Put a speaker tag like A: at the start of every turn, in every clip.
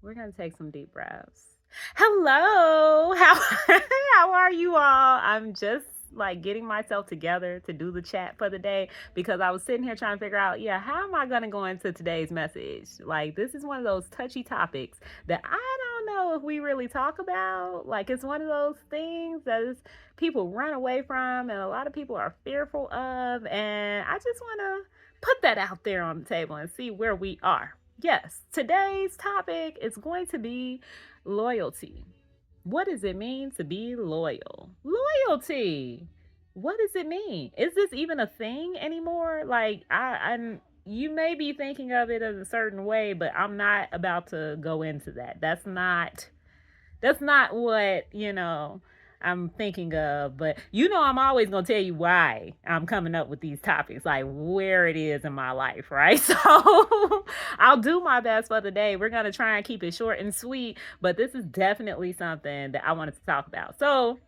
A: We're going to take some deep breaths. Hello. How are you all? I'm just like getting myself together to do the chat for the day because I was sitting here trying to figure out, yeah, how am I going to go into today's message? Like this is one of those touchy topics that I don't know if we really talk about. Like it's one of those things that is people run away from and a lot of people are fearful of, and I just want to put that out there on the table and see where we are. Yes, today's topic is going to be loyalty. What does it mean to be loyal? Loyalty. What does it mean? Is this even a thing anymore? Like I'm you may be thinking of it in a certain way, but I'm not about to go into that. That's not what, I'm thinking of. But I'm always going to tell you why I'm coming up with these topics, like where it is in my life, right? So I'll do my best for the day. We're going to try and keep it short and sweet, but this is definitely something that I wanted to talk about. So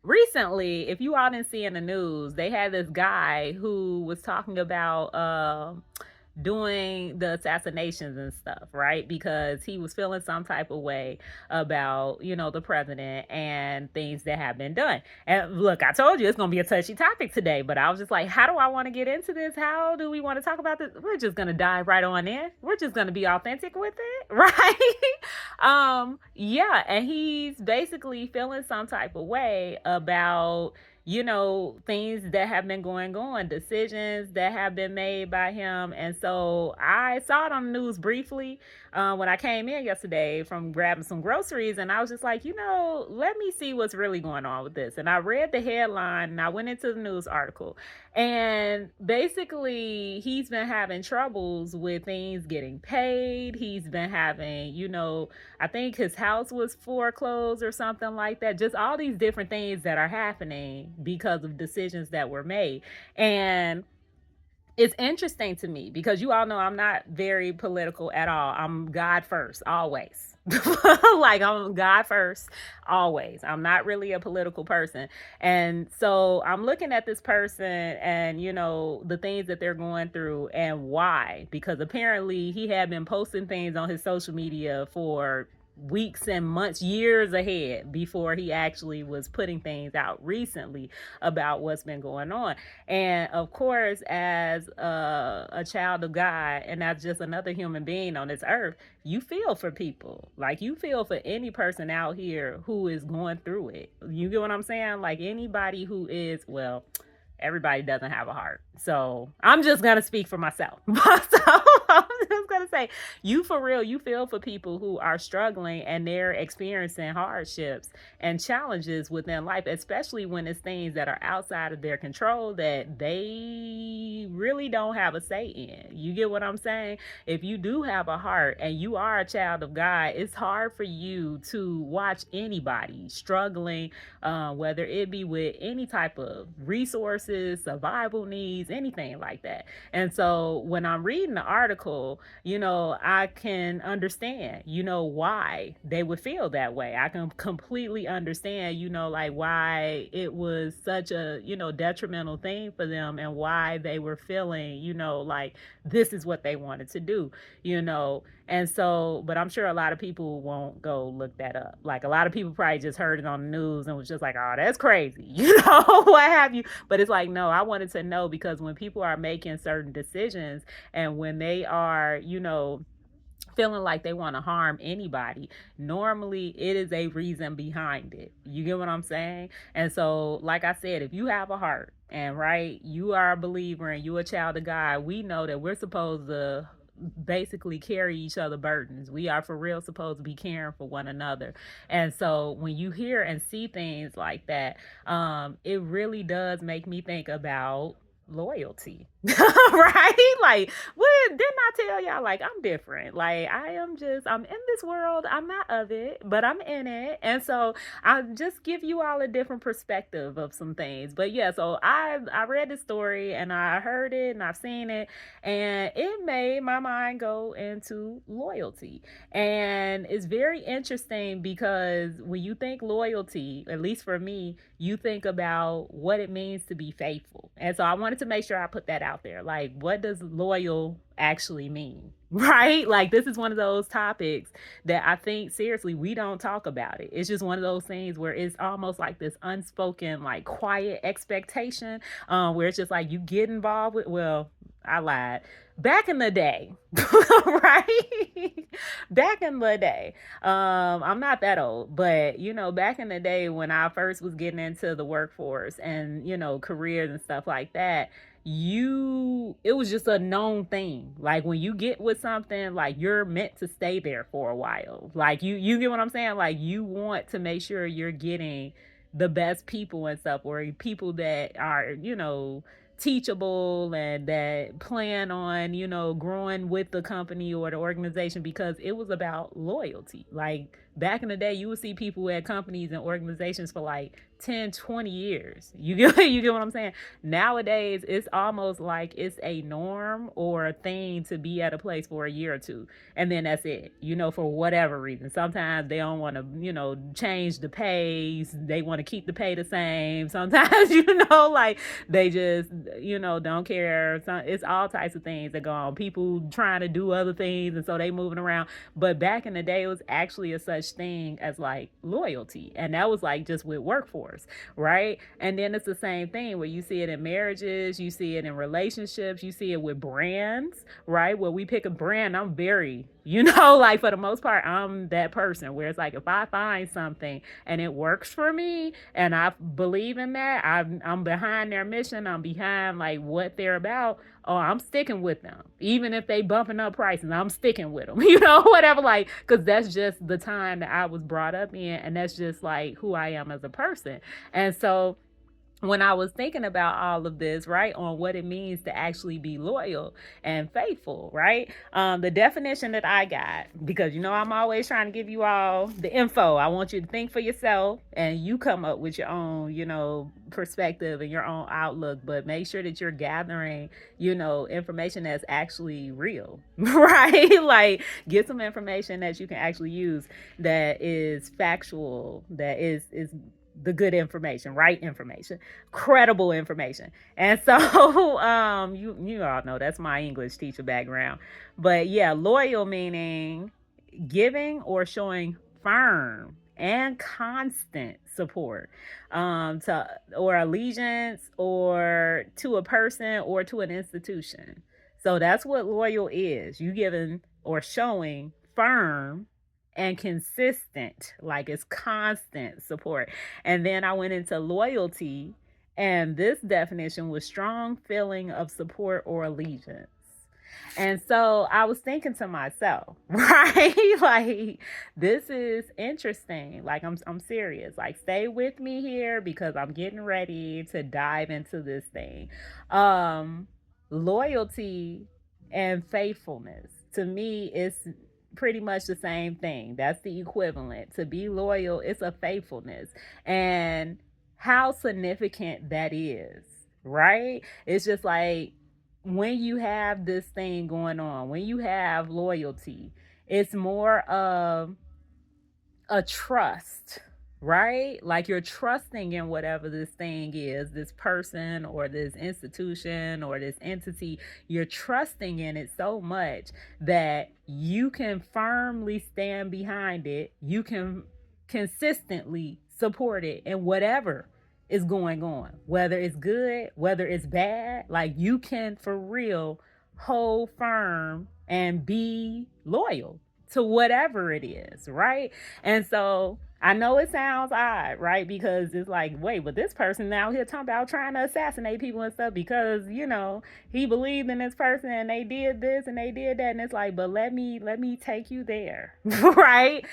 A: recently, if you all didn't see in the news, they had this guy who was talking about doing the assassinations and stuff, right? Because he was feeling some type of way about, the president and things that have been done. And look, I told you it's going to be a touchy topic today, but I was just like, how do I want to get into this? How do we want to talk about this? We're just going to dive right on in. We're just going to be authentic with it, right? Yeah, and he's basically feeling some type of way about things that have been going on, decisions that have been made by him. And so I saw it on the news briefly when I came in yesterday from grabbing some groceries. And I was just like, let me see what's really going on with this. And I read the headline and I went into the news article. And basically, he's been having troubles with things getting paid. He's been having, I think his house was foreclosed or something like that. Just all these different things that are happening because of decisions that were made. And it's interesting to me because you all know I'm not very political at all. I'm God first, always. Like I'm God first, always. I'm not really a political person. And so I'm looking at this person and, the things that they're going through and why. Because apparently he had been posting things on his social media for weeks and months, years ahead before he actually was putting things out recently about what's been going on. And of course, as a child of God and as just another human being on this earth, you feel for people. Like you feel for any person out here who is going through it. You get what I'm saying? Like anybody who is, well, everybody doesn't have a heart. So I'm just going to speak for myself. So I'm just going to say, you for real, you feel for people who are struggling and they're experiencing hardships and challenges within life, especially when it's things that are outside of their control that they really don't have a say in. You get what I'm saying? If you do have a heart and you are a child of God, it's hard for you to watch anybody struggling, whether it be with any type of resources, survival needs, anything like that. And so when I'm reading the article, I can understand, why they would feel that way. I can completely understand, like why it was such a, detrimental thing for them and why they were feeling, like this is what they wanted to do, And so, but I'm sure a lot of people won't go look that up. Like a lot of people probably just heard it on the news and was just like, oh, that's crazy, what have you. But it's like, no, I wanted to know because when people are making certain decisions and when they are, feeling like they want to harm anybody, normally it is a reason behind it. You get what I'm saying? And so, like I said, if you have a heart and right, you are a believer and you a child of God, we know that we're supposed to basically carry each other burdens. We are for real supposed to be caring for one another. And so when you hear and see things like that, it really does make me think about loyalty. Right? Like, what didn't I tell y'all? Like, I'm different. Like, I'm in this world. I'm not of it, but I'm in it. And so I'll just give you all a different perspective of some things. But yeah, so I read the story and I heard it and I've seen it, and it made my mind go into loyalty. And it's very interesting because when you think loyalty, at least for me, you think about what it means to be faithful. And so I wanted to make sure I put that out there. Like, what does loyal actually mean? Right? Like, this is one of those topics that I think, seriously, we don't talk about it. It's just one of those things where it's almost like this unspoken, like, quiet expectation, where it's just like you get involved with, well, I lied. Back in the day, right? Back in the day, I'm not that old, but back in the day when I first was getting into the workforce and careers and stuff like that, it was just a known thing. Like, when you get with something, like, you're meant to stay there for a while. Like, you get what I'm saying? Like, you want to make sure you're getting the best people and stuff, or people that are teachable and that plan on growing with the company or the organization, because it was about loyalty. Like, back in the day, you would see people at companies and organizations for like 10-20 years. You get what I'm saying? Nowadays, it's almost like it's a norm or a thing to be at a place for a year or two, and then that's it, for whatever reason. Sometimes they don't want to change the pays. They want to keep the pay the same. Sometimes like, they just don't care. It's all types of things that go on. People trying to do other things, and so they moving around. But back in the day, it was actually a such thing as like loyalty, and that was like just with workforce, right? And then it's the same thing where you see it in marriages, you see it in relationships, you see it with brands, right? Where we pick a brand, I'm very like, for the most part, I'm that person where it's like, if I find something and it works for me and I believe in that, I'm behind their mission, I'm behind like what they're about, oh, I'm sticking with them. Even if they bumping up prices, I'm sticking with them, whatever, like, because that's just the time that I was brought up in, and that's just like who I am as a person. And so when I was thinking about all of this, right, on what it means to actually be loyal and faithful, right, the definition that I got, because I'm always trying to give you all the info. I want you to think for yourself, and you come up with your own, perspective and your own outlook, but make sure that you're gathering, information that's actually real, right? Like, get some information that you can actually use, that is factual, that is the good information, right information, credible information. And so you all know that's my English teacher background. But yeah, loyal meaning giving or showing firm and constant support, to or allegiance, or to a person or to an institution. So that's what loyal is. You giving or showing firm and consistent, like it's constant support. And then I went into loyalty, and this definition was strong feeling of support or allegiance. And so I was thinking to myself, right? Like, this is interesting. Like, I'm serious. Like, stay with me here, because I'm getting ready to dive into this thing. Loyalty and faithfulness, to me, is pretty much the same thing. That's the equivalent. To be loyal, it's a faithfulness. And how significant that is, right? It's just like, when you have this thing going on, when you have loyalty, it's more of a trust, right? Like, you're trusting in whatever this thing is, this person or this institution or this entity. You're trusting in it so much that you can firmly stand behind it. You can consistently support it in whatever is going on, whether it's good, whether it's bad. Like, you can for real hold firm and be loyal to whatever it is, right? And so I know it sounds odd, right? Because it's like, wait, but this person now here talking about trying to assassinate people and stuff because, he believed in this person and they did this and they did that. And it's like, but let me take you there, right?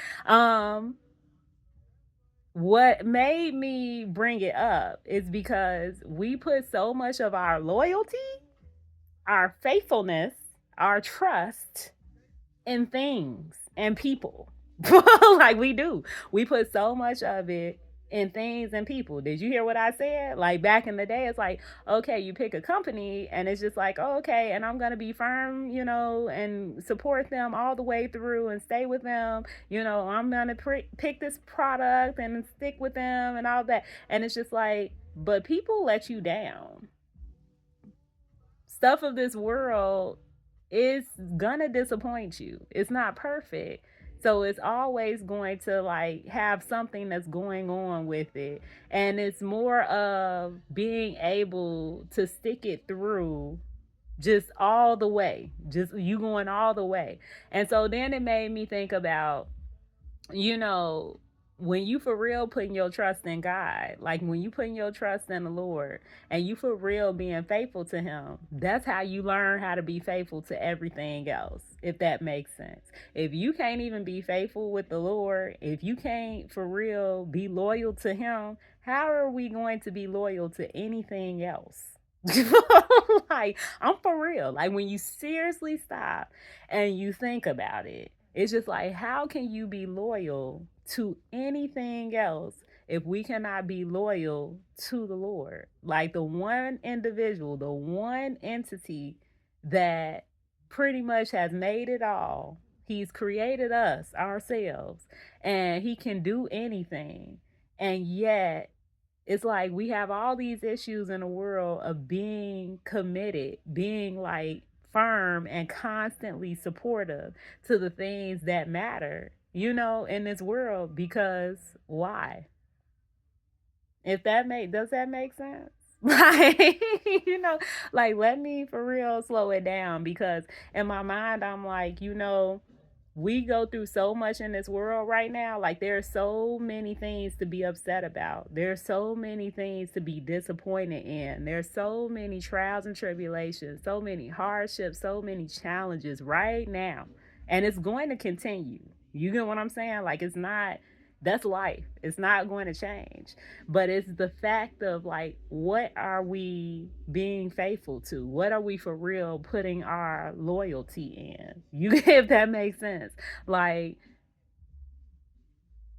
A: What made me bring it up is because we put so much of our loyalty, our faithfulness, our trust in things and people. Like, we do. We put so much of it in things and people. Did you hear what I said? Like, back in the day, it's like, okay, you pick a company and it's just like, oh, okay, and I'm going to be firm, and support them all the way through and stay with them. I'm going to pick this product and stick with them and all that. And it's just like, but people let you down. stuff of this world is gonna disappoint you. It's not perfect. So it's always going to like have something that's going on with it. And it's more of being able to stick it through just all the way. Just you going all the way. And so then it made me think about, you know, when you for real putting your trust in God, like when you putting your trust in the Lord and you for real being faithful to Him, that's how you learn how to be faithful to everything else, if that makes sense. If you can't even be faithful with the Lord, if you can't for real be loyal to Him, how are we going to be loyal to anything else? Like, I'm for real. Like, when you seriously stop and you think about it, it's just like, how can you be loyal to anything else if we cannot be loyal to the Lord? Like, the one individual, the one entity that pretty much has made it all. He's created us, ourselves, and He can do anything. And yet, it's like we have all these issues in the world of being committed, being like firm and constantly supportive to the things that matter, you know, in this world. Because why? If that make Does that make sense? Like, you know, like, let me for real slow it down, because in my mind I'm like, you know, we go through so much in this world right now. Like, there are so many things to be upset about. There's so many things to be disappointed in. There's so many trials and tribulations, so many hardships, so many challenges right now. And it's going to continue. You get what I'm saying? Like, it's not, that's life. It's not going to change. But it's the fact of like, what are we being faithful to? What are we for real putting our loyalty in? You if that makes sense. Like,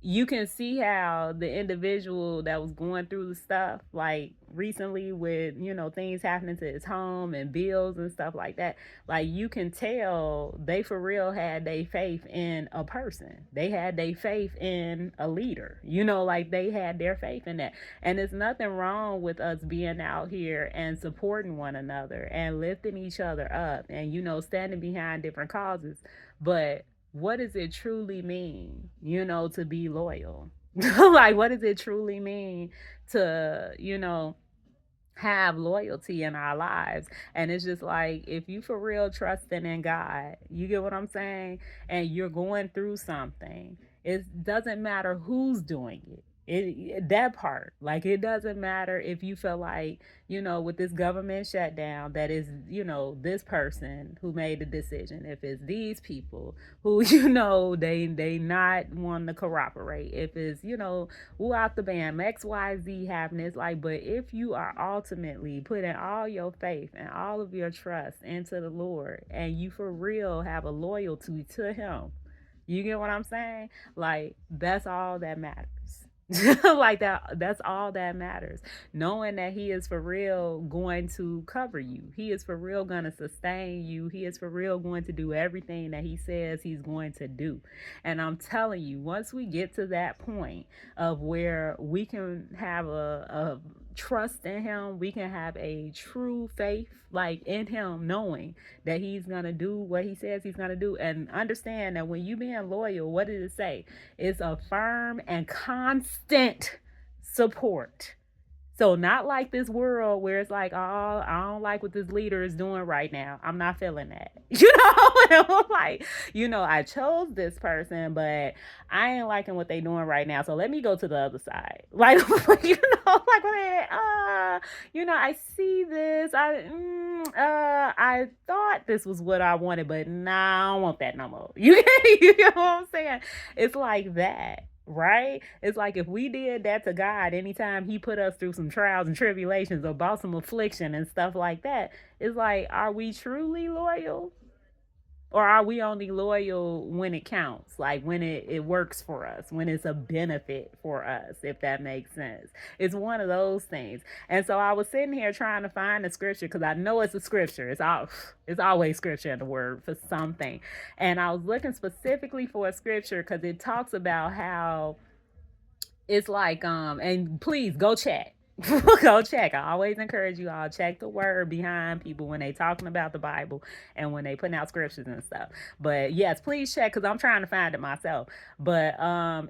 A: you can see how the individual that was going through the stuff like recently with, you know, things happening to his home and bills and stuff like that, like, you can tell they for real had their faith in a person. They had their faith in a leader, you know, like they had their faith in that. And there's nothing wrong with us being out here and supporting one another and lifting each other up and, you know, standing behind different causes. But what does it truly mean, you know, to be loyal? Like, what does it truly mean to, you know, have loyalty in our lives? And it's just like, if you for real trusting in God, you get what I'm saying, and you're going through something, it doesn't matter who's doing it. That part, like, it doesn't matter if you feel like, you know, with this government shutdown, that is, you know, this person who made the decision, if it's these people who, you know, they not want to cooperate, if it's, you know, who out the band, XYZ happening. It's like, but if you are ultimately putting all your faith and all of your trust into the Lord, and you for real have a loyalty to Him, you get what I'm saying? Like, that's all that matters. Like, that's all that matters. Knowing that He is for real going to cover you. He is for real going to sustain you. He is for real going to do everything that He says He's going to do. And I'm telling you, once we get to that point of where we can have a trust in Him, we can have a true faith like in Him, knowing that He's gonna do what He says He's gonna do. And understand that when you being loyal, what did it say? It's a firm and constant support. So not like this world where it's like, oh, I don't like what this leader is doing right now. I'm not feeling that. You know, like, you know, I chose this person, but I ain't liking what they doing right now. So let me go to the other side. Like, you know, like, you know, I see this. I thought this was what I wanted, but nah, I don't want that no more. You know what I'm saying? It's like that. Right? It's like, if we did that to God anytime He put us through some trials and tribulations or about some affliction and stuff like that, it's like, are we truly loyal? Or are we only loyal when it counts? Like, when it works for us, when it's a benefit for us, if that makes sense. It's one of those things. And so I was sitting here trying to find a scripture, because I know it's a scripture. It's always scripture in the word for something. And I was looking specifically for a scripture because it talks about how it's like, and please go chat. Go check. I always encourage you all check the word behind people when they talking about the Bible and when they putting out scriptures and stuff. But yes, please check because I'm trying to find it myself. But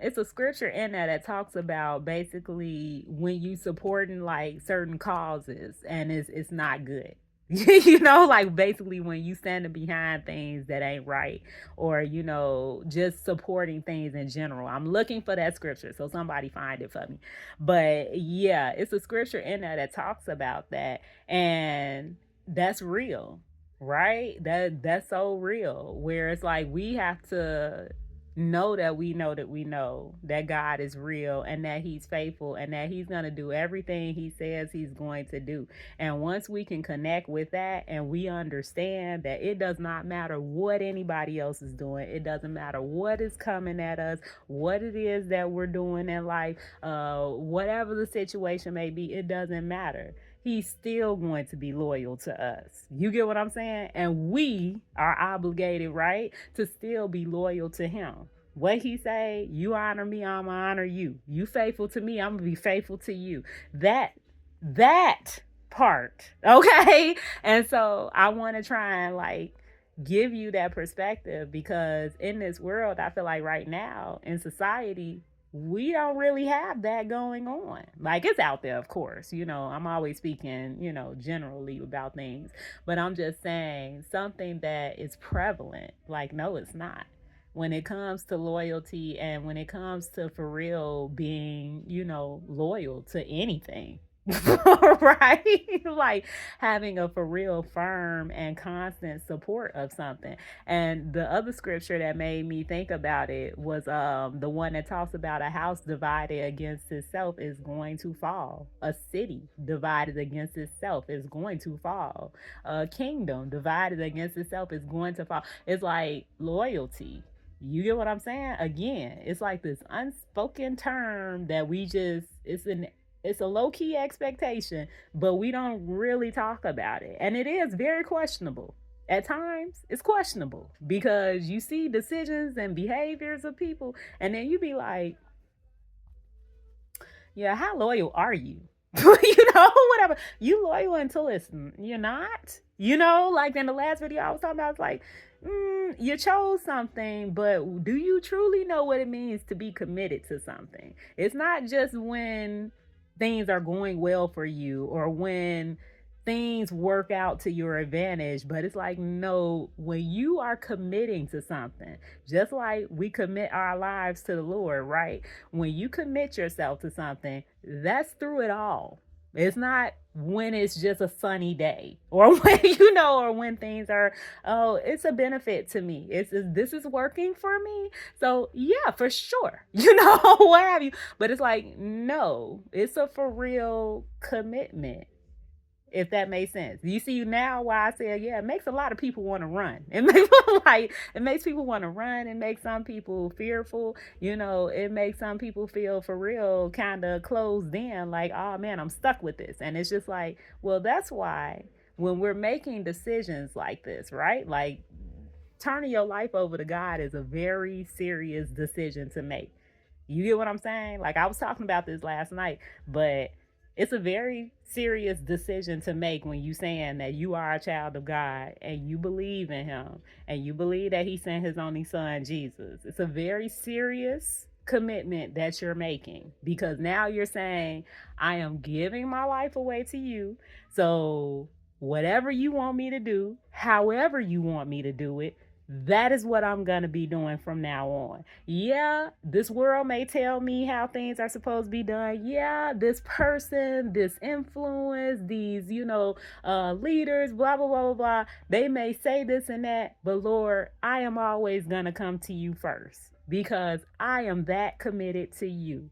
A: it's a scripture in there that talks about basically when you supporting like certain causes and it's not good. Like basically when you standing behind things that ain't right, or just supporting things in general. I'm looking for that scripture, so somebody find it for me. But yeah, it's a scripture in there that talks about that, and that's real, right? That's so real, where it's like we have to know that we know that we know that God is real and that he's faithful and that he's going to do everything he says he's going to do. And once we can connect with that and we understand that it does not matter what anybody else is doing, it doesn't matter what is coming at us, what it is that we're doing in life, whatever the situation may be, it doesn't matter. He's still going to be loyal to us. You get what I'm saying? And we are obligated, right, to still be loyal to him. What he say, you honor me, I'm gonna honor you. You faithful to me, I'm gonna be faithful to you. That part, okay? And so I want to try and like give you that perspective, because in this world, I feel like right now in society, we don't really have that going on. Like, it's out there, of course. I'm always speaking, generally about things, but I'm just saying something that is prevalent. Like, no, it's not. When it comes to loyalty and when it comes to for real being, loyal to anything, right? Like having a for real firm and constant support of something. And the other scripture that made me think about it was the one that talks about a house divided against itself is going to fall. A city divided against itself is going to fall. A kingdom divided against itself is going to fall. It's like loyalty. You get what I'm saying? Again, it's like this unspoken term that it's a low-key expectation, but we don't really talk about it. And it is very questionable. At times, it's questionable because you see decisions and behaviors of people, and then you be like, yeah, how loyal are you? Whatever. You loyal until you're not. Like in the last video I was talking about, it's like, you chose something, but do you truly know what it means to be committed to something? It's not just when things are going well for you or when things work out to your advantage, but it's like, no, when you are committing to something, just like we commit our lives to the Lord, right? When you commit yourself to something, that's through it all. It's not when it's just a sunny day or when, or when things are, oh, it's a benefit to me. This is working for me. So yeah, for sure, what have you. But it's like, no, it's a for real commitment. If that makes sense. You see now why I said, yeah, it makes a lot of people want to run. It makes people want to run. It makes some people fearful. It makes some people feel for real kind of closed in, like, oh man, I'm stuck with this. And it's just like, well, that's why when we're making decisions like this, right? Like turning your life over to God is a very serious decision to make. You get what I'm saying? Like I was talking about this last night, but it's a very serious decision to make when you saying that you are a child of God and you believe in him and you believe that he sent his only son, Jesus. It's a very serious commitment that you're making, because now you're saying, I am giving my life away to you. So whatever you want me to do, however you want me to do it, that is what I'm going to be doing from now on. Yeah, this world may tell me how things are supposed to be done. Yeah, this person, this influence, these, leaders, blah, blah, blah, blah, blah. They may say this and that, but Lord, I am always going to come to you first because I am that committed to you.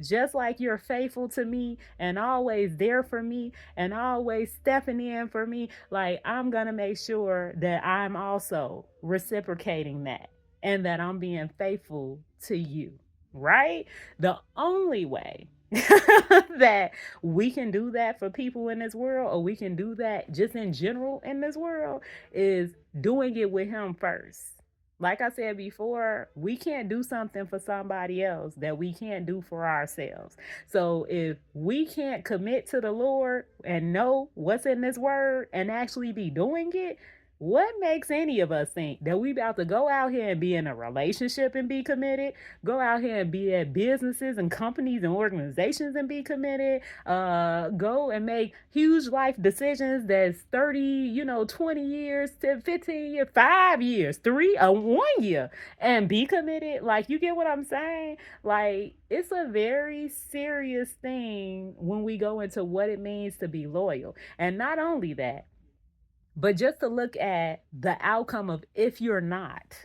A: Just like you're faithful to me and always there for me and always stepping in for me, like I'm going to make sure that I'm also reciprocating that and that I'm being faithful to you, right? The only way that we can do that for people in this world, or we can do that just in general in this world, is doing it with him first. Like I said before, we can't do something for somebody else that we can't do for ourselves. So if we can't commit to the Lord and know what's in this word and actually be doing it, what makes any of us think that we about to go out here and be in a relationship and be committed, go out here and be at businesses and companies and organizations and be committed, go and make huge life decisions that's 30, 20 years to 15 years, 5 years, 1 year, and be committed? Like, you get what I'm saying? Like, it's a very serious thing when we go into what it means to be loyal. And not only that, but just to look at the outcome of if you're not.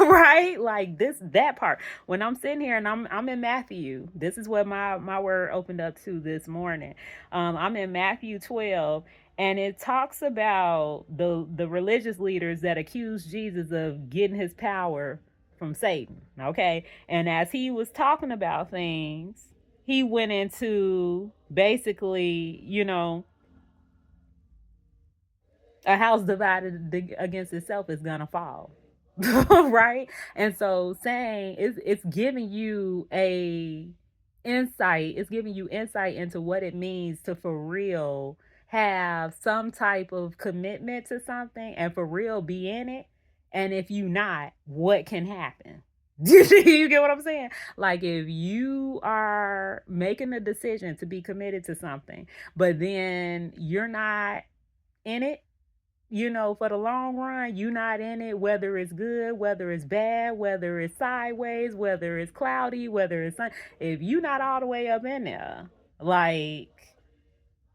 A: Right, like that part when I'm sitting here and I'm in Matthew. This is what my word opened up to this morning. I'm in Matthew 12, and it talks about the religious leaders that accused Jesus of getting his power from Satan. Okay, and as he was talking about things, he went into basically, a house divided against itself is gonna fall. Right. And so saying it's giving you a insight, it's giving you insight into what it means to for real have some type of commitment to something and for real be in it. And if you not, what can happen? You get what I'm saying? Like, if you are making a decision to be committed to something, but then you're not in it, for the long run, you not in it, whether it's good, whether it's bad, whether it's sideways, whether it's cloudy, whether it's sun. If you not all the way up in there, like,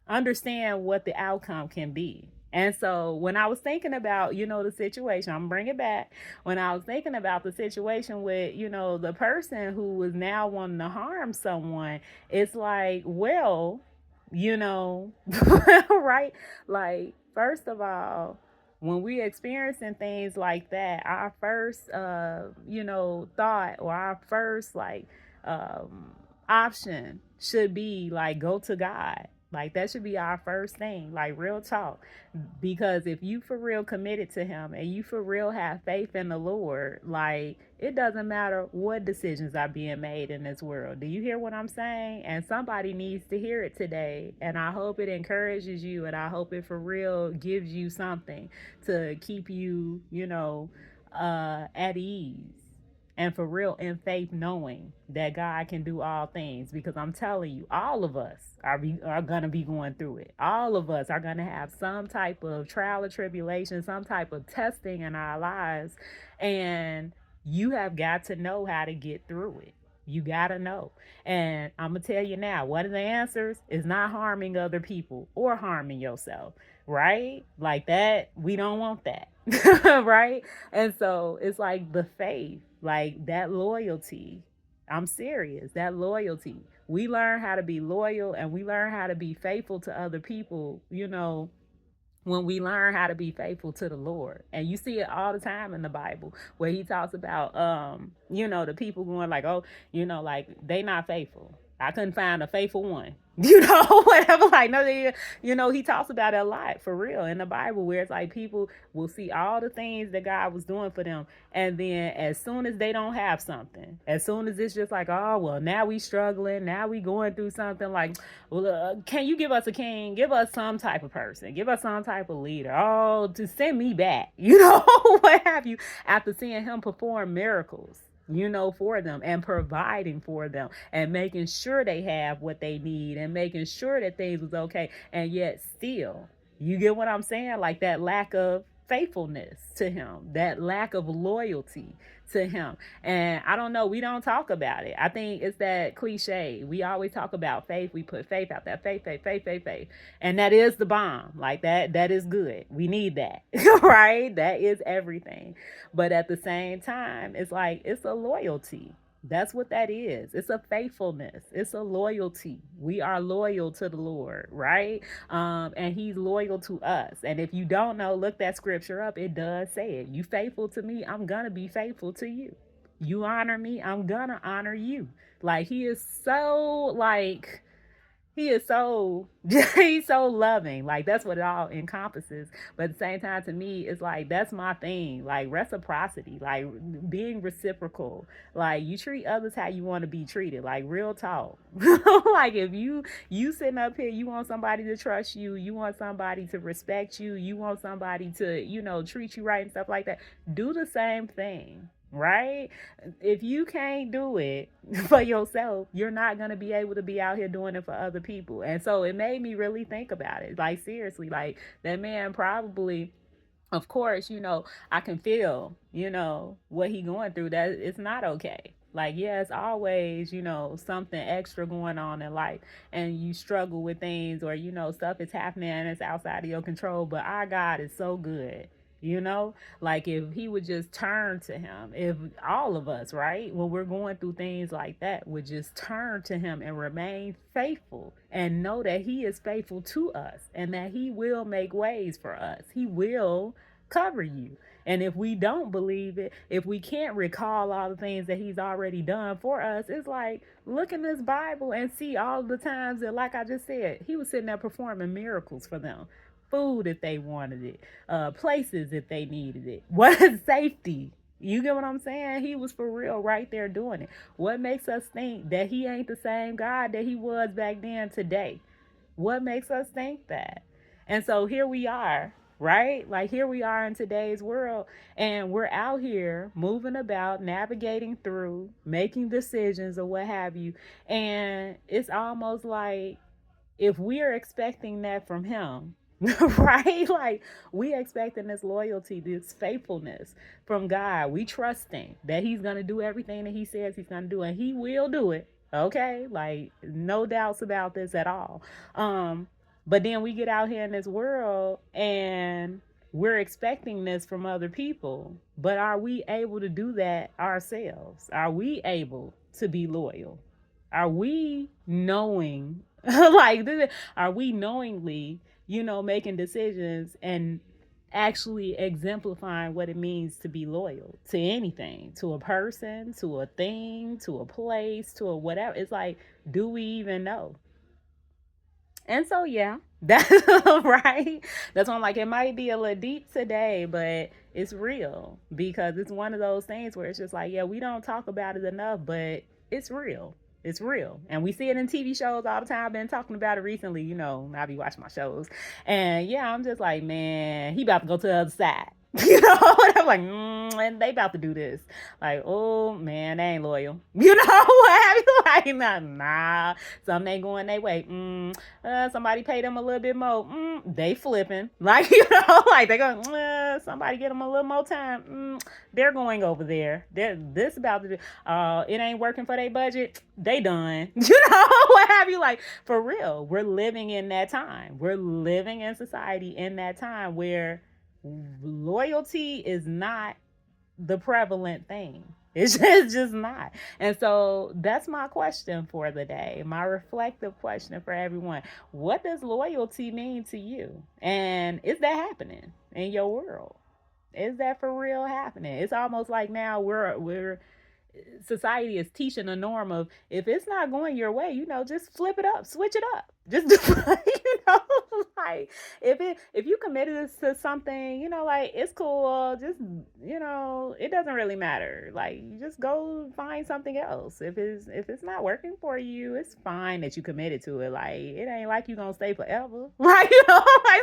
A: understand what the outcome can be. And so when I was thinking about, the situation, I'm bringing it back. When I was thinking about the situation with, the person who was now wanting to harm someone, it's like, well, right? Like, first of all, when we're experiencing things like that, our first, thought, or our first, like, option should be like, go to God. Like, that should be our first thing, like, real talk. Because if you for real committed to him and you for real have faith in the Lord, like, it doesn't matter what decisions are being made in this world. Do you hear what I'm saying? And somebody needs to hear it today. And I hope it encourages you, and I hope it for real gives you something to keep you, at ease, and for real in faith, knowing that God can do all things. Because I'm telling you, all of us are gonna be going through it. All of us are gonna have some type of trial or tribulation, some type of testing in our lives, and you have got to know how to get through it. You gotta know. And I'm gonna tell you now, one of the answers is not harming other people or harming yourself, right? Like that, we don't want that. Right? And so it's like the faith, like that loyalty. I'm serious, that loyalty. We learn how to be loyal and we learn how to be faithful to other people, when we learn how to be faithful to the Lord. And you see it all the time in the Bible where he talks about the people going like, oh, like, they not faithful. I couldn't find a faithful one. Whatever. Like, no, he talks about it a lot for real in the Bible, where it's like people will see all the things that God was doing for them. And then as soon as they don't have something, as soon as it's just like, oh, well, now we struggling, now we going through something, like, well, can you give us a king? Give us some type of person. Give us some type of leader. Oh, to send me back, what have you, after seeing him perform miracles, for them and providing for them and making sure they have what they need and making sure that things was okay. And yet still, you get what I'm saying? Like, that lack of faithfulness to him, that lack of loyalty to him. And I don't know, we don't talk about it. I think it's that cliche. We always talk about faith. We put faith out there, faith, faith, faith, faith, faith. And that is the bomb. Like, that is good. We need that, right? That is everything. But at the same time, it's like, it's a loyalty. That's what that is. It's a faithfulness. It's a loyalty. We are loyal to the Lord, right? And he's loyal to us. And if you don't know, look that scripture up. It does say it. You faithful to me, I'm going to be faithful to you. You honor me, I'm going to honor you. Like, he is so, like, he is so he's so loving. Like that's what it all encompasses. But at the same time, to me, it's like that's my thing. Like reciprocity, like being reciprocal. Like you treat others how you want to be treated. Like real talk. Like if you sitting up here, you want somebody to trust you, you want somebody to respect you, you want somebody to, treat you right and stuff like that. Do the same thing. Right? If you can't do it for yourself, you're not going to be able to be out here doing it for other people. And so it made me really think about it. Like, seriously, like that man probably, of course, I can feel, what he going through. That it's not okay. Like, yeah, it's always, something extra going on in life and you struggle with things or, stuff is happening and it's outside of your control. But our God is so good. Like if he would just turn to him, if all of us, right, when we're going through things like that, would just turn to him and remain faithful and know that he is faithful to us and that he will make ways for us. He will cover you. And if we don't believe it, if we can't recall all the things that he's already done for us, it's like look in this Bible and see all the times that, like I just said, he was sitting there performing miracles for them. Food if they wanted it, places if they needed it. What is safety? You get what I'm saying? He was for real right there doing it. What makes us think that he ain't the same God that he was back then today? What makes us think that? And so here we are, right? Like here we are in today's world, and we're out here moving about, navigating through, making decisions or what have you. And it's almost like if we are expecting that from him, right? Like we expecting this loyalty, this faithfulness from God. We trusting that he's gonna do everything that he says he's gonna do, and he will do it. Okay, like no doubts about this at all. But then we get out here in this world and we're expecting this from other people, but are we able to do that ourselves? Are we able to be loyal? Are we knowing like are we knowingly, making decisions and actually exemplifying what it means to be loyal to anything, to a person, to a thing, to a place, to a whatever? It's like, do we even know? And so, yeah, that's right. That's why I'm like, it might be a little deep today, but it's real because it's one of those things where it's just like, yeah, we don't talk about it enough, but it's real. It's real. And we see it in TV shows all the time. I've been talking about it recently. I be watching my shows. And yeah, I'm just like, man, he about to go to the other side. And I'm like, and they about to do this. Like, oh man, they ain't loyal. What have you? Like, nah, something ain't going their way. Somebody pay them a little bit more. They flipping. Like, like they going, somebody get them a little more time. They're going over there. They're this about to do. It ain't working for their budget. They done. What have you? Like, for real, we're living in that time. We're living in society in that time where loyalty is not the prevalent thing. It's just not. And so that's my question for the day, my reflective question for everyone. What does loyalty mean to you? And is that happening in your world? Is that for real happening? It's almost like now we're society is teaching a norm of if it's not going your way, just flip it up, switch it up. Just do, like if you committed to something, like it's cool. Just it doesn't really matter. Like you just go find something else. If it's not working for you, it's fine that you committed to it. Like it ain't like you gonna stay forever. Like like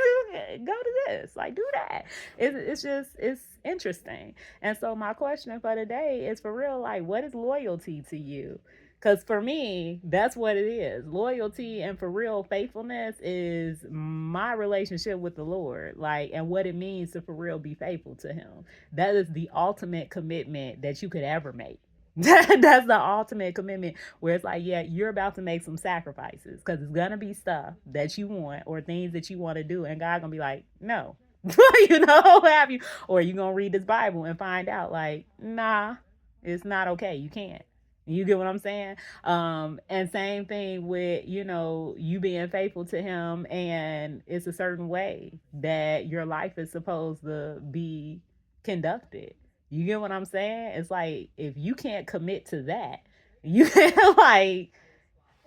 A: go to this, like do that. It's interesting. And so my question for today is for real, like, what is loyalty to you? Because for me, that's what it is. Loyalty and for real faithfulness is my relationship with the Lord, like, and what it means to for real be faithful to him. That is the ultimate commitment that you could ever make. That's the ultimate commitment where it's like, yeah, you're about to make some sacrifices because it's gonna be stuff that you want or things that you want to do, and God gonna be like, no. What have you? Or you gonna read this Bible and find out like, nah, it's not okay. You can't. You get what I'm saying? And same thing with, you being faithful to him, and it's a certain way that your life is supposed to be conducted. You get what I'm saying? It's like if you can't commit to that, you can't like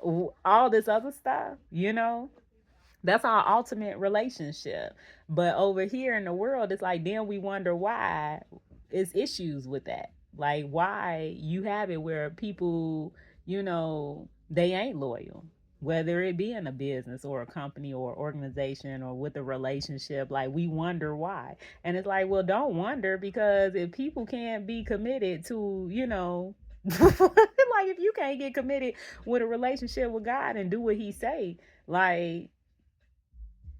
A: all this other stuff, that's our ultimate relationship. But over here in the world, it's like, then we wonder why it's issues with that. Like, why you have it where people, they ain't loyal, whether it be in a business or a company or organization or with a relationship. Like, we wonder why. And it's like, well, don't wonder, because if people can't be committed to, like, if you can't get committed with a relationship with God and do what he say, like,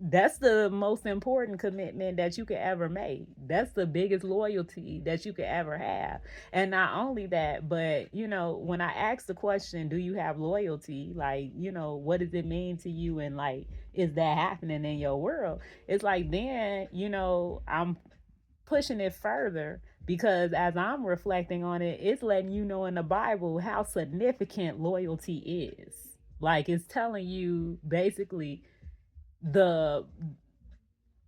A: that's the most important commitment that you could ever make. That's the biggest loyalty that you could ever have. And not only that, but when I ask the question, do you have loyalty? Like, what does it mean to you? And like, is that happening in your world? It's like, then, I'm pushing it further, because as I'm reflecting on it, it's letting you know in the Bible how significant loyalty is. Like, it's telling you basically the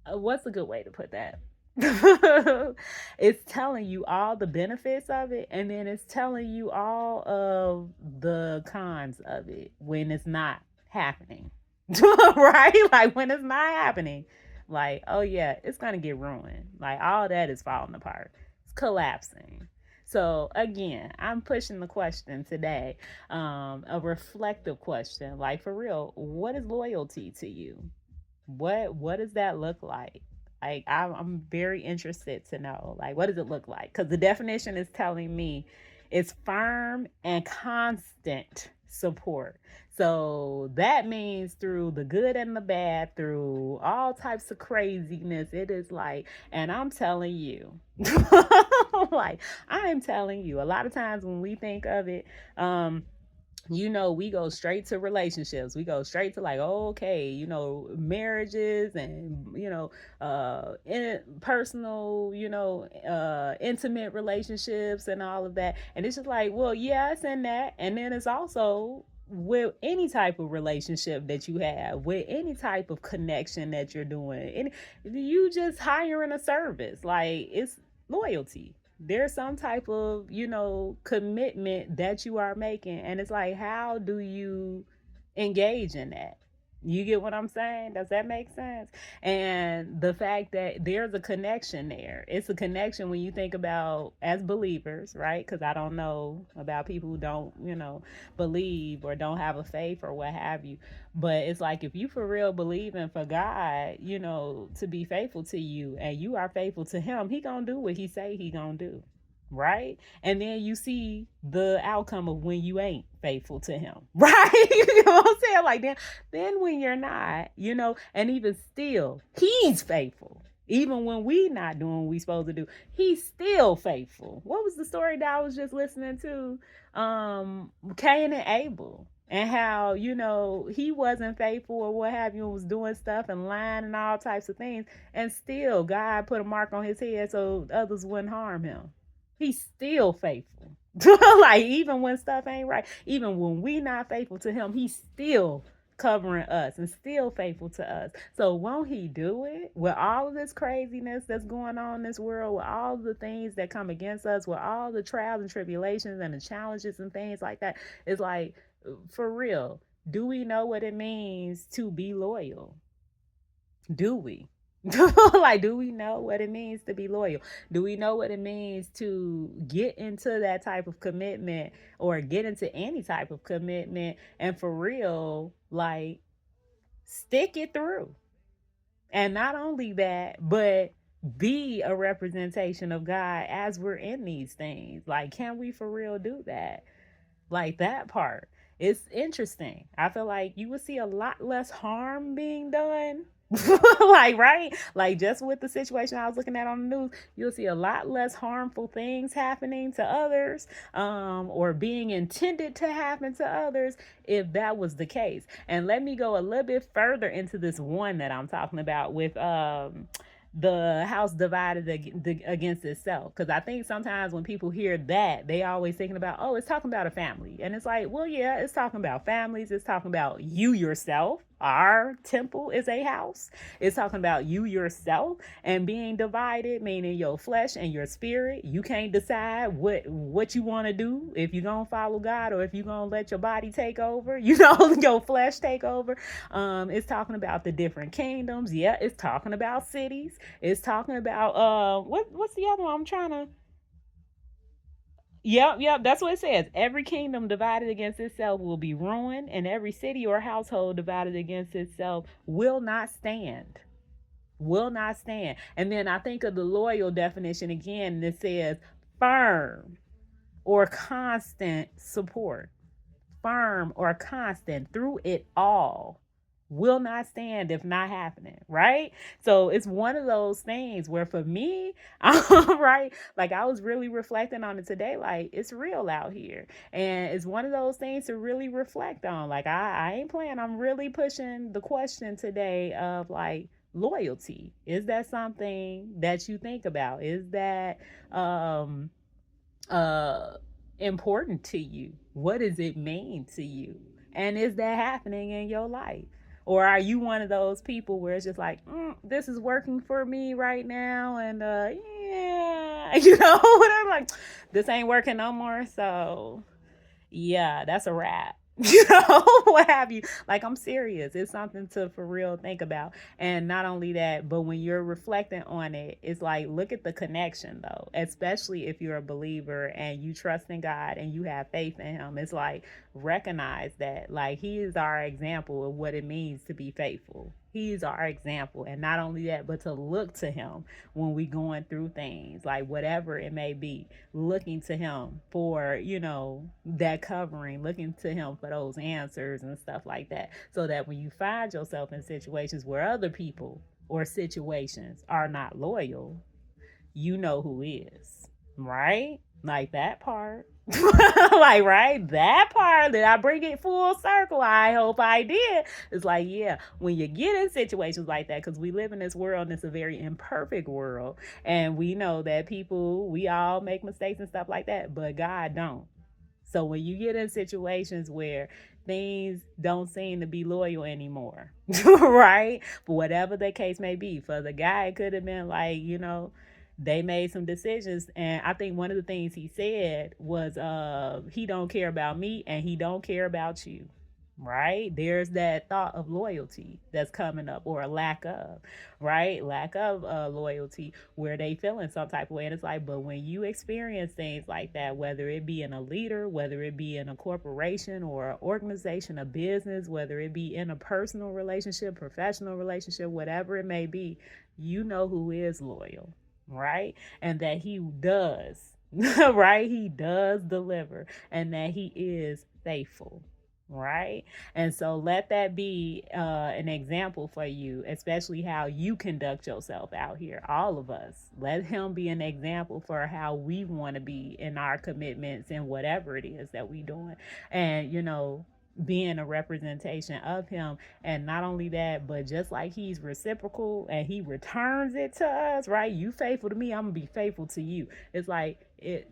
A: what's a good way to put that? It's telling you all the benefits of it, and then it's telling you all of the cons of it when it's not happening. Right? Like, when it's not happening, like, oh yeah, it's gonna get ruined. Like, all that is falling apart, it's collapsing. So again, I'm pushing the question today, a reflective question. Like, for real, what is loyalty to you? What does that look like? Like, I'm very interested to know, like, what does it look like? Because the definition is telling me it's firm and constant support. So that means through the good and the bad, through all types of craziness, it is like, and I'm telling you, like, I am telling you, a lot of times when we think of it, we go straight to relationships. We go straight to, like, okay, marriages and, personal, intimate relationships and all of that. And it's just like, well, yeah, it's in that. And then it's also with any type of relationship that you have, with any type of connection that you're doing. And you just hiring a service, like, it's loyalty. There's some type of, commitment that you are making. And it's like, how do you engage in that? You get what I'm saying? Does that make sense? And the fact that there's a connection there. It's a connection when you think about, as believers, right? Because I don't know about people who don't, believe or don't have a faith or what have you. But it's like, if you for real believing for God, to be faithful to you, and you are faithful to him, he gonna do what he say he gonna do. Right? And then you see the outcome of when you ain't faithful to him. Right? You know what I'm saying? Like, then when you're not, and even still, he's faithful. Even when we not doing what we supposed to do, he's still faithful. What was the story that I was just listening to? Cain and Abel. And how, he wasn't faithful or what have you, and was doing stuff and lying and all types of things. And still, God put a mark on his head so others wouldn't harm him. He's still faithful. Like, even when stuff ain't right, even when we not faithful to him, he's still covering us and still faithful to us. So won't he do it with all of this craziness that's going on in this world, with all the things that come against us, with all the trials and tribulations and the challenges and things like that? It's like, for real, do we know what it means to be loyal? Do we? Like, do we know what it means to be loyal? Do we know what it means to get into that type of commitment, or get into any type of commitment, and for real, like, stick it through? And not only that, but be a representation of God as we're in these things. Like, can we for real do that? Like, that part. It's interesting. I feel like you would see a lot less harm being done. Like, right? Like, just with the situation I was looking at on the news, you'll see a lot less harmful things happening to others, or being intended to happen to others, if that was the case. And let me go a little bit further into this one that I'm talking about with the house divided against itself. Because I think sometimes when people hear that, they always thinking about, oh, it's talking about a family. And it's like, well, yeah, it's talking about families. It's talking about you yourself. our temple is a house. It's talking about you yourself and being divided, meaning your flesh and your spirit. You can't decide what you want to do, if you're gonna follow God or if you're gonna let your body take over, your flesh take over. It's talking about the different kingdoms. Yeah, it's talking about cities. It's talking about what's the other one? I'm trying to. Yep. That's what it says. Every kingdom divided against itself will be ruined, and every city or household divided against itself will not stand. Will not stand. And then I think of the loyal definition again, and it says firm or constant support. Firm or constant through it all will not stand if not happening, right? So it's one of those things where for me, right, like I was really reflecting on it today, like it's real out here. And it's one of those things to really reflect on. Like I ain't playing. I'm really pushing the question today of like loyalty. Is that something that you think about? Is that uh important to you? What does it mean to you? And is that happening in your life? Or are you one of those people where it's just like, this is working for me right now, and yeah, whatever, like this ain't working no more. So yeah, that's a wrap. What have you. Like, I'm serious. It's something to for real think about. And not only that, but when you're reflecting on it, it's like, look at the connection though, especially if you're a believer and you trust in God and you have faith in Him. It's like, recognize that, like, He is our example of what it means to be faithful. He's our example. And not only that, but to look to Him when we going through things, like whatever it may be, looking to Him for, that covering, looking to Him for those answers and stuff like that. So that when you find yourself in situations where other people or situations are not loyal, you know who is, right? Like that part. Like, right? That part. Did I bring it full circle? I hope I did. It's like, yeah, when you get in situations like that, because we live in this world and it's a very imperfect world. And we know that we all make mistakes and stuff like that, but God don't. So when you get in situations where things don't seem to be loyal anymore, right? For whatever the case may be, for the guy, it could have been like, they made some decisions, and I think one of the things he said was he don't care about me and he don't care about you, right? There's that thought of loyalty that's coming up, or a lack of, right? Lack of loyalty, where they feel in some type of way. And it's like, but when you experience things like that, whether it be in a leader, whether it be in a corporation or an organization, a business, whether it be in a personal relationship, professional relationship, whatever it may be, you know who is loyal, right? And that He does, right? He does deliver, and that He is faithful, right? And so let that be an example for you, especially how you conduct yourself out here. All of us, let Him be an example for how we want to be in our commitments and whatever it is that we doing. And being a representation of Him. And not only that, but just like He's reciprocal and He returns it to us, right? You faithful to me, I'm gonna be faithful to you. It's like,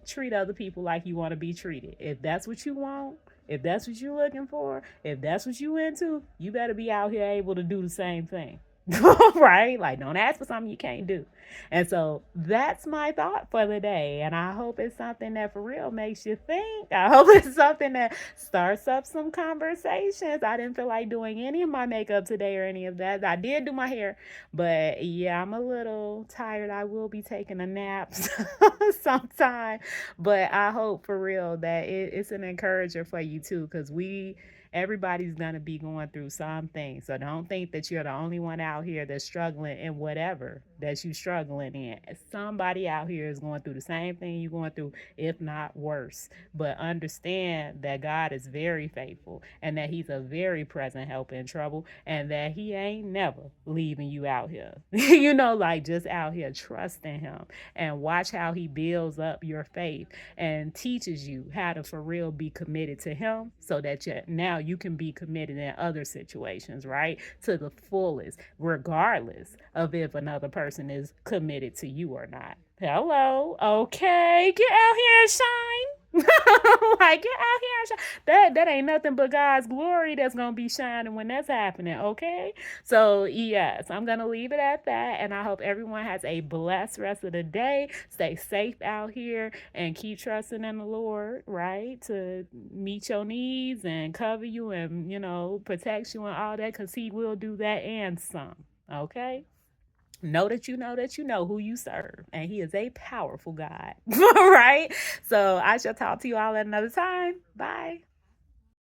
A: treat other people like you want to be treated. If that's what you want, if that's what you're looking for, if that's what you into, you better be out here able to do the same thing. Right? Like, don't ask for something you can't do. And so that's my thought for the day. And I hope it's something that for real makes you think. I hope it's something that starts up some conversations. I didn't feel like doing any of my makeup today or any of that. I did do my hair, but yeah, I'm a little tired. I will be taking a nap sometime. But I hope for real that it's an encourager for you too, because everybody's gonna be going through something. So don't think that you're the only one out here that's struggling in whatever that you're struggling in. Somebody out here is going through the same thing you're going through, if not worse. But understand that God is very faithful, and that He's a very present help in trouble, and that He ain't never leaving you out here. Like just out here trusting Him, and watch how He builds up your faith and teaches you how to for real be committed to Him, so that now you can be committed in other situations, right? To the fullest, regardless of if another person is committed to you or not. Hello. Okay. Get out here and shine. Like, get out here and shine. That ain't nothing but God's glory that's gonna be shining when that's happening. Okay. So yes, I'm gonna leave it at that. And I hope everyone has a blessed rest of the day. Stay safe out here and keep trusting in the Lord, right? To meet your needs and cover you and protect you and all that, because He will do that and some. Okay. Know that you know that you know who you serve, and He is a powerful God. Right? So I shall talk to you all at another time. Bye.